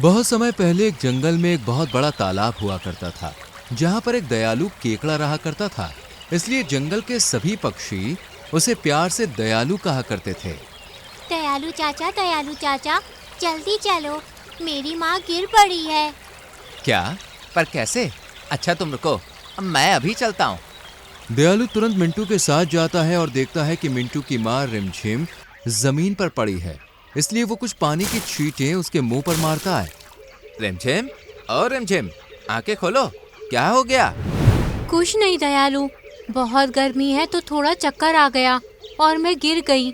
बहुत समय पहले एक जंगल में एक बहुत बड़ा तालाब हुआ करता था, जहाँ पर एक दयालु केकड़ा रहा करता था। इसलिए जंगल के सभी पक्षी उसे प्यार से दयालु कहा करते थे। दयालु चाचा, जल्दी चलो, मेरी माँ गिर पड़ी है। क्या? पर कैसे? अच्छा तुम रुको, मैं अभी चलता हूँ। दयालु तुरंत मिंटू के साथ जाता है और देखता है कि मिंटू की माँ रिमझिम जमीन पर पड़ी है। इसलिए वो कुछ पानी की छींटें उसके मुंह पर मारता है। रिमझिम, ओ रिमझिम, आंखें खोलो, क्या हो गया? कुछ नहीं दयालु, बहुत गर्मी है तो थोड़ा चक्कर आ गया और मैं गिर गई।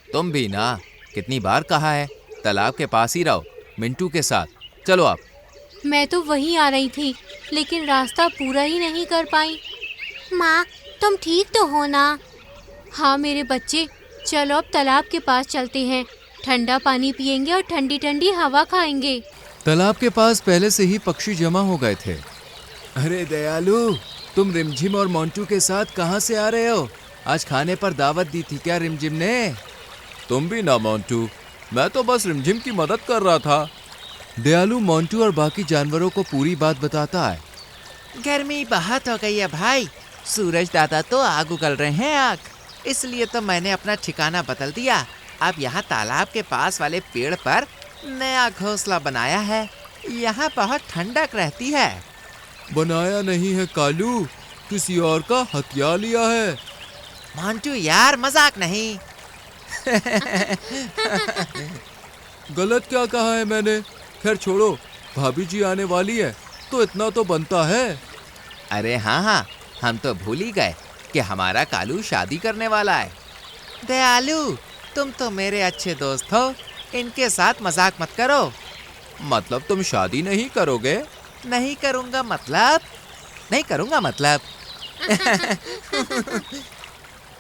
तुम भी ना, कितनी बार कहा है तालाब के पास ही रहो मिंटू के साथ। चलो आप। मैं तो वहीं आ रही थी, लेकिन रास्ता पूरा ही नहीं कर पाई। माँ, तुम ठीक तो हो ना? हाँ मेरे बच्चे, चलो अब तालाब के पास चलते हैं। ठंडा पानी पिएंगे और ठंडी ठंडी हवा खाएंगे। तालाब के पास पहले से ही पक्षी जमा हो गए थे। अरे दयालु, तुम रिमझिम और मोंटू के साथ कहाँ से आ रहे हो? आज खाने पर दावत दी थी क्या रिमझिम ने? तुम भी ना मोंटू, मैं तो बस रिमझिम की मदद कर रहा था। दयालु मोंटू और बाकी जानवरों को पूरी बात बताता है। गर्मी बहुत हो गई है भाई, सूरज दादा तो आग उगल रहे हैं आग, इसलिए तो मैंने अपना ठिकाना बदल दिया। अब यहाँ तालाब के पास वाले पेड़ पर नया घोंसला बनाया है। यहाँ बहुत ठंडक रहती है। बनाया नहीं है कालू, किसी और का हथिया लिया है। मोंटू यार, मजाक नहीं। गलत क्या कहा है मैंने? खैर छोड़ो, भाभी जी आने वाली है तो इतना तो बनता है। अरे हाँ हाँ, हम तो भूल ही गए कि हमारा कालू शादी करने वाला है। दयालु, तुम तो मेरे अच्छे दोस्त हो, इनके साथ मजाक मत करो। मतलब तुम शादी नहीं करोगे? नहीं करूँगा मतलब? नहीं करूँगा मतलब।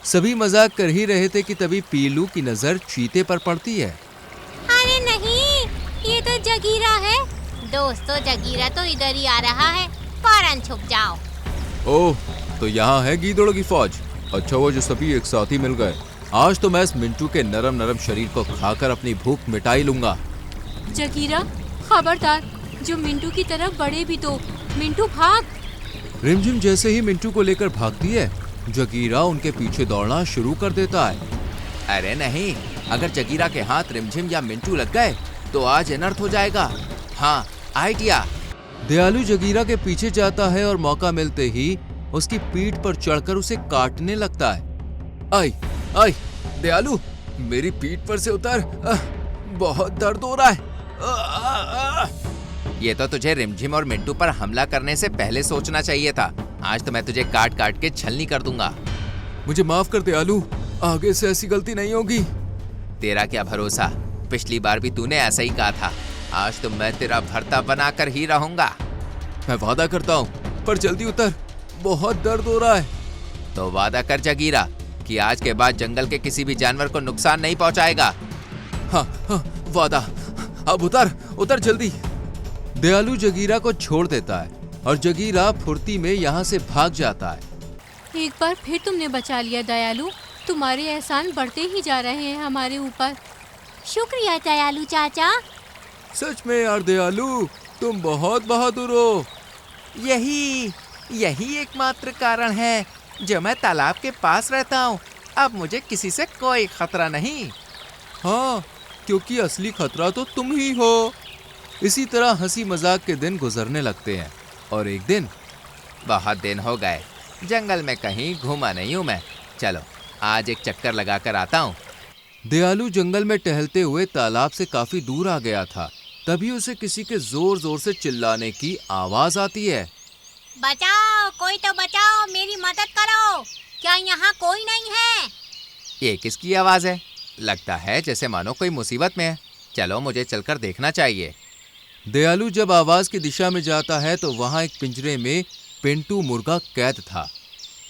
सभी मजाक कर ही रहे थे कि तभी पीलू की नजर चीते पर पड़ती है। अरे नहीं, ये तो जगीरा है। दोस्तों, जगीरा तो इधर ही आ रहा है, फौरन छुप जाओ। ओह, तो यहाँ है गीदड़ों की फौज। अच्छा वो जो सभी एक साथ ही मिल गए। आज तो मैं इस मिंटू के नरम नरम शरीर को खाकर अपनी भूख मिटा ही लूंगा। जगीरा, खबरदार, जो मिंटू की तरफ बढ़े भी तो। मिंटू भाग। रिमझिम जैसे ही मिंटू को लेकर भागती है, जगीरा उनके पीछे दौड़ना शुरू कर देता है। अरे नहीं, अगर जगीरा के हाथ रिमझिम या मिंटू लग गए तो आज अनर्थ हो जाएगा। हाँ, आइडिया। दयालु जगीरा के पीछे जाता है और मौका मिलते ही उसकी पीठ पर चढ़कर उसे काटने लगता है। आई आई दयालु, मेरी पीठ पर से उतर, बहुत दर्द हो रहा है। ये तो तुझे रिमझिम और मिंटू पर हमला करने से पहले सोचना चाहिए था। आज तो मैं तुझे काट काट के छलनी कर दूंगा। मुझे माफ कर दयालु, आगे से ऐसी गलती नहीं होगी। तेरा क्या भरोसा, पिछली बार भी तूने ऐसा ही कहा था। आज तो मैं तेरा भरता बनाकर ही रहूंगा। मैं वादा करता हूँ, पर जल्दी उतर, बहुत दर्द हो रहा है। तो वादा कर जगीरा कि आज के बाद जंगल के किसी भी जानवर को नुकसान नहीं पहुंचाएगा। हाँ हाँ, वादा। अब उतर उतर जल्दी। दयालु जगीरा को छोड़ देता है और जगीरा फुर्ती में यहाँ से भाग जाता है। एक बार फिर तुमने बचा लिया दयालु, तुम्हारे एहसान बढ़ते ही जा रहे हैं हमारे ऊपर। शुक्रिया दयालु चाचा। सच में यार दयालु, तुम बहुत बहादुर हो। यही एकमात्र कारण है जो मैं तालाब के पास रहता हूँ। अब मुझे किसी से कोई खतरा नहीं। हाँ, क्योंकि असली खतरा तो तुम ही हो। इसी तरह हंसी मजाक के दिन गुजरने लगते हैं और एक दिन, बहुत दिन हो गए जंगल में कहीं घूमा नहीं हूँ मैं। चलो आज एक चक्कर लगाकर आता हूँ। दयालु जंगल में टहलते हुए तालाब से काफी दूर आ गया था। तभी उसे किसी के जोर जोर से चिल्लाने की आवाज आती है। बचाओ, कोई तो बचाओ, मेरी मदद करो। क्या यहाँ कोई नहीं है? ये किसकी आवाज है? लगता है जैसे मानो कोई मुसीबत में है। चलो मुझे चलकर देखना चाहिए। दयालु जब आवाज की दिशा में जाता है तो वहां एक पिंजरे में पिंटू मुर्गा कैद था।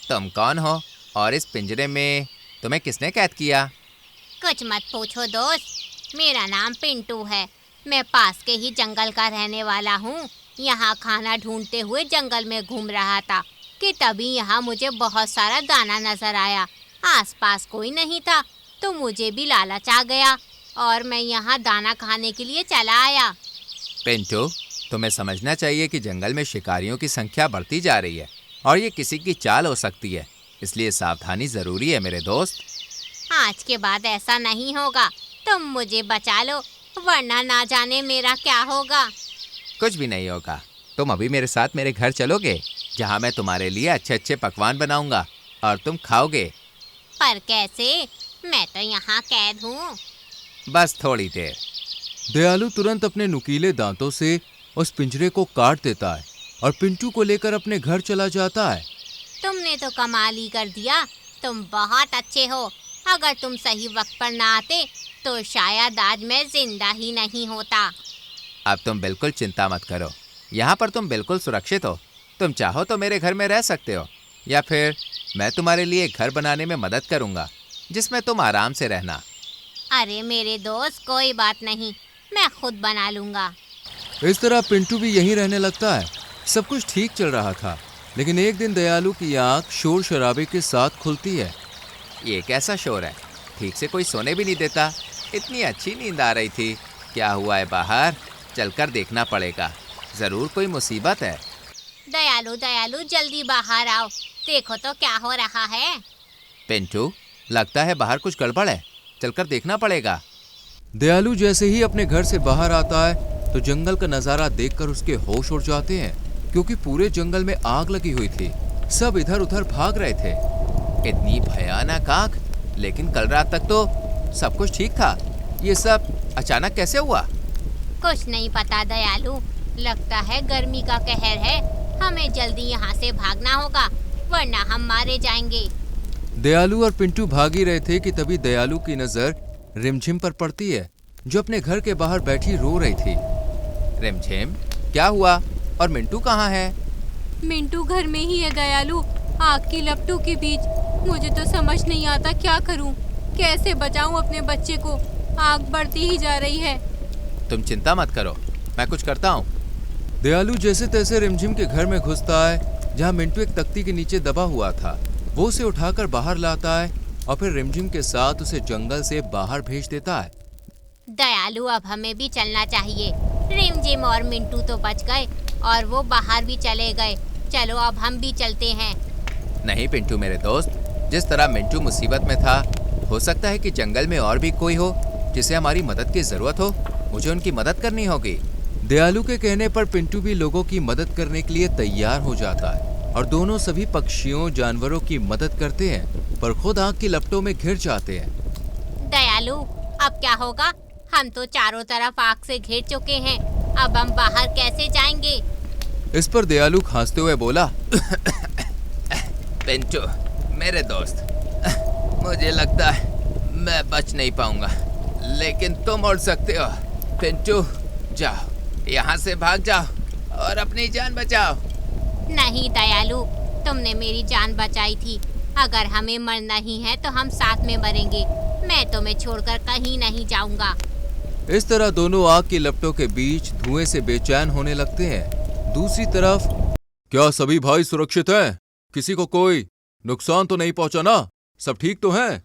तुम कौन हो और इस पिंजरे में तुम्हें किसने कैद किया? कुछ मत पूछो दोस्त, मेरा नाम पिंटू है। मैं पास के ही जंगल का रहने वाला हूँ। यहाँ खाना ढूंढते हुए जंगल में घूम रहा था कि तभी यहाँ मुझे बहुत सारा दाना नजर आया। आसपास कोई नहीं था तो मुझे भी लालच आ गया और मैं यहाँ दाना खाने के लिए चला आया। पिंटू, तुम्हें समझना चाहिए कि जंगल में शिकारियों की संख्या बढ़ती जा रही है और ये किसी की चाल हो सकती है, इसलिए सावधानी जरूरी है मेरे दोस्त। आज के बाद ऐसा नहीं होगा। तुम मुझे बचा लो, वरना ना जाने मेरा क्या होगा। कुछ भी नहीं होगा। तुम अभी मेरे साथ मेरे घर चलोगे, जहाँ मैं तुम्हारे लिए अच्छे अच्छे पकवान बनाऊंगा और तुम खाओगे। पर कैसे? मैं तो यहाँ कैद हूँ। बस थोड़ी देर। दयालु तुरंत अपने नुकीले दांतों से उस पिंजरे को काट देता है और पिंटू को लेकर अपने घर चला जाता है। तुमने तो कमाल ही कर दिया। तुम बहुत अच्छे हो। अगर तुम सही वक्त पर ना आते तो शायद आज मैं जिंदा ही नहीं होता। अब तुम बिल्कुल चिंता मत करो, यहाँ पर तुम बिल्कुल सुरक्षित हो। तुम चाहो तो मेरे घर में रह सकते हो, या फिर मैं तुम्हारे लिए एक घर बनाने में मदद करूँगा जिसमें तुम आराम से रहना। अरे मेरे दोस्त, कोई बात नहीं, मैं खुद बना लूँगा। इस तरह पिंटू भी यहीं रहने लगता है। सब कुछ ठीक चल रहा था, लेकिन एक दिन दयालु की आंख शोर शराबे के साथ खुलती है। ये कैसा शोर है? ठीक से कोई सोने भी नहीं देता। इतनी अच्छी नींद आ रही थी। क्या हुआ है बाहर? चलकर देखना पड़ेगा। जरूर कोई मुसीबत है। दयालु दयालु, जल्दी बाहर आओ, देखो तो क्या हो रहा है। पिंटू, लगता है बाहर कुछ गड़बड़ है, चलकर देखना पड़ेगा। दयालु जैसे ही अपने घर से बाहर आता है तो जंगल का नजारा देखकर उसके होश उड़ जाते हैं, क्योंकि पूरे जंगल में आग लगी हुई थी। सब इधर उधर भाग रहे थे। इतनी भयानक आग, लेकिन कल रात तक तो सब कुछ ठीक था। ये सब अचानक कैसे हुआ? कुछ नहीं पता दयालु, लगता है गर्मी का कहर है। हमें जल्दी यहाँ से भागना होगा, वरना हम मारे जाएंगे। दयालु और पिंटू भाग ही रहे थे कि तभी दयालु की नजर रिमझिम पर पड़ती है, जो अपने घर के बाहर बैठी रो रही थी। रिमझिम, क्या हुआ? और मिंटू कहाँ है? मिंटू घर में ही है दयालु, आग की लपटों के बीच। मुझे तो समझ नहीं आता क्या करूं, कैसे बचाऊं अपने बच्चे को। आग बढ़ती ही जा रही है। तुम चिंता मत करो, मैं कुछ करता हूँ। दयालु जैसे तैसे रिमझिम के घर में घुसता है, जहाँ मिंटू एक तख्ती के नीचे दबा हुआ था। वो उसे उठाकर बाहर लाता है और फिर रिमझिम के साथ उसे जंगल से बाहर भेज देता है। दयालु, अब हमें भी चलना चाहिए। रिमझिम और मिंटू तो बच गए और वो बाहर भी चले गए। चलो अब हम भी चलते हैं। नहीं पिंटू मेरे दोस्त, जिस तरह मिंटू मुसीबत में था, हो सकता है कि जंगल में और भी कोई हो जिसे हमारी मदद की जरूरत हो। मुझे उनकी मदद करनी होगी। दयालु के कहने पर पिंटू भी लोगों की मदद करने के लिए तैयार हो जाता है और दोनों सभी पक्षियों जानवरों की मदद करते हैं, पर खुद आग की लपटों में घिर जाते हैं। दयालु, अब क्या होगा? हम तो चारों तरफ आग से घिर चुके हैं। अब हम बाहर कैसे जाएंगे? इस पर दयालु खांसते हुए बोला, पिंटू मेरे दोस्त, मुझे लगता है मैं बच नहीं पाऊंगा, लेकिन तुम उड़ सकते हो। पिंटू, जाओ, यहाँ से भाग जाओ और अपनी जान बचाओ। नहीं दयालु, तुमने मेरी जान बचाई थी। अगर हमें मरना ही है तो हम साथ में मरेंगे। मैं तुम्हें छोड़कर कहीं नहीं जाऊंगा। इस तरह दोनों आग की लपटों के बीच धुएं से बेचैन होने लगते हैं। दूसरी तरफ, क्या सभी भाई सुरक्षित हैं? किसी को कोई नुकसान तो नहीं पहुंचा ना? सब ठीक तो हैं?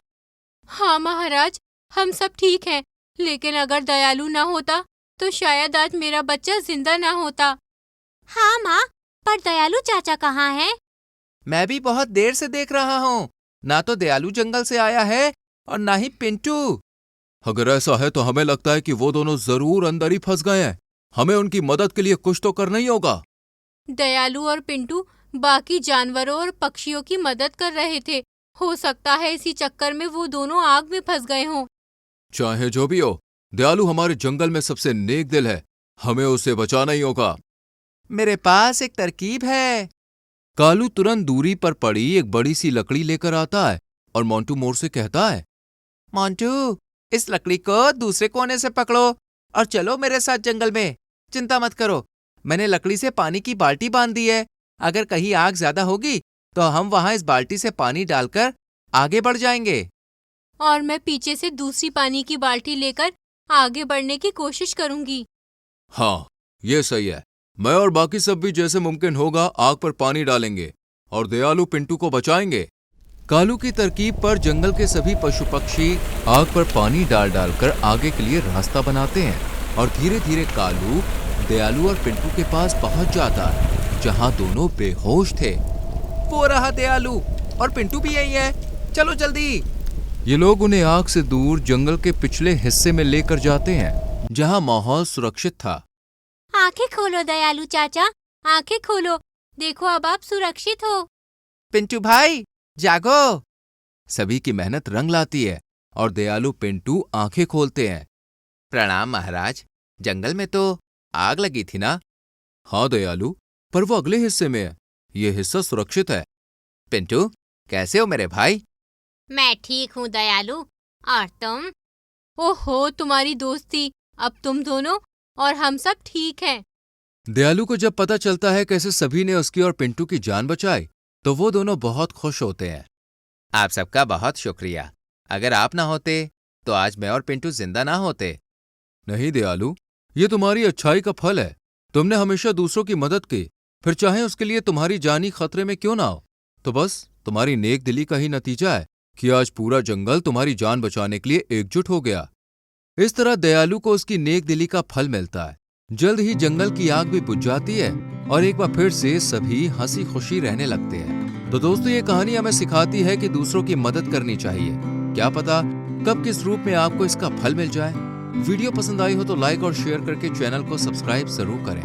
हाँ महाराज, हम सब ठीक हैं, लेकिन अगर दयालु ना होता तो शायद आज मेरा बच्चा जिंदा ना होता। हाँ माँ, पर दयालु चाचा कहाँ हैं? मैं भी बहुत देर से देख रहा हूँ। ना तो दयालु जंगल से आया है और ना ही पिंटू। अगर ऐसा है तो हमें लगता है कि वो दोनों जरूर अंदर ही फंस गए हैं। हमें उनकी मदद के लिए कुछ तो करना ही होगा। दयालु और पिंटू बाकी जानवरों और पक्षियों की मदद कर रहे थे। हो सकता है इसी चक्कर में वो दोनों आग में फंस गए हों। चाहे जो भी हो, दयालु हमारे जंगल में सबसे नेक दिल है। हमें उसे बचाना ही होगा। मेरे पास एक तरकीब है। कालू तुरंत दूरी पर पड़ी एक बड़ी सी लकड़ी लेकर आता है और मोंटू मोर से कहता है, मोंटू, इस लकड़ी को दूसरे कोने से पकड़ो और चलो मेरे साथ जंगल में। चिंता मत करो, मैंने लकड़ी से पानी की बाल्टी बांध दी है। अगर कहीं आग ज्यादा होगी तो हम वहां इस बाल्टी से पानी डालकर आगे बढ़ जाएंगे। और मैं पीछे से दूसरी पानी की बाल्टी लेकर आगे बढ़ने की कोशिश करूंगी। हाँ, ये सही है। मैं और बाकी सब भी जैसे मुमकिन होगा आग पर पानी डालेंगे और दयालु पिंटू को बचाएंगे। कालू की तरकीब पर जंगल के सभी पशु पक्षी आग पर पानी डाल डालकर आगे के लिए रास्ता बनाते हैं और धीरे धीरे कालू दयालु और पिंटू के पास पहुंच जाता है, जहां दोनों बेहोश थे। वो रहा दयालु, और पिंटू भी यही है, चलो जल्दी। ये लोग उन्हें आग से दूर जंगल के पिछले हिस्से में लेकर जाते हैं, जहां माहौल सुरक्षित था। आंखें खोलो दयालु चाचा, आंखें खोलो, देखो अब आप सुरक्षित हो। पिंटू भाई जागो। सभी की मेहनत रंग लाती है और दयालु पिंटू आंखें खोलते हैं। प्रणाम महाराज, जंगल में तो आग लगी थी ना? हाँ दयालु, पर वो अगले हिस्से में है, ये हिस्सा सुरक्षित है। पिंटू कैसे हो मेरे भाई? मैं ठीक हूँ दयालु, और तुम? ओहो, तुम्हारी दोस्ती, अब तुम दोनों और हम सब ठीक हैं। दयालु को जब पता चलता है कैसे सभी ने उसकी और पिंटू की जान बचाई, तो वो दोनों बहुत खुश होते हैं। आप सबका बहुत शुक्रिया। अगर आप ना होते तो आज मैं और पिंटू जिंदा ना होते। नहीं दयालु, ये तुम्हारी अच्छाई का फल है। तुमने हमेशा दूसरों की मदद की, फिर चाहे उसके लिए तुम्हारी जान ही खतरे में क्यों ना हो। तो बस तुम्हारी नेक दिली का ही नतीजा है कि आज पूरा जंगल तुम्हारी जान बचाने के लिए एकजुट हो गया। इस तरह दयालु को उसकी नेक दिली का फल मिलता है। जल्द ही जंगल की आग भी बुझ जाती है और एक बार फिर से सभी हंसी खुशी रहने लगते हैं। तो दोस्तों, ये कहानी हमें सिखाती है कि दूसरों की मदद करनी चाहिए। क्या पता कब किस रूप में आपको इसका फल मिल जाए। वीडियो पसंद आई हो तो लाइक और शेयर करके चैनल को सब्सक्राइब जरूर करें।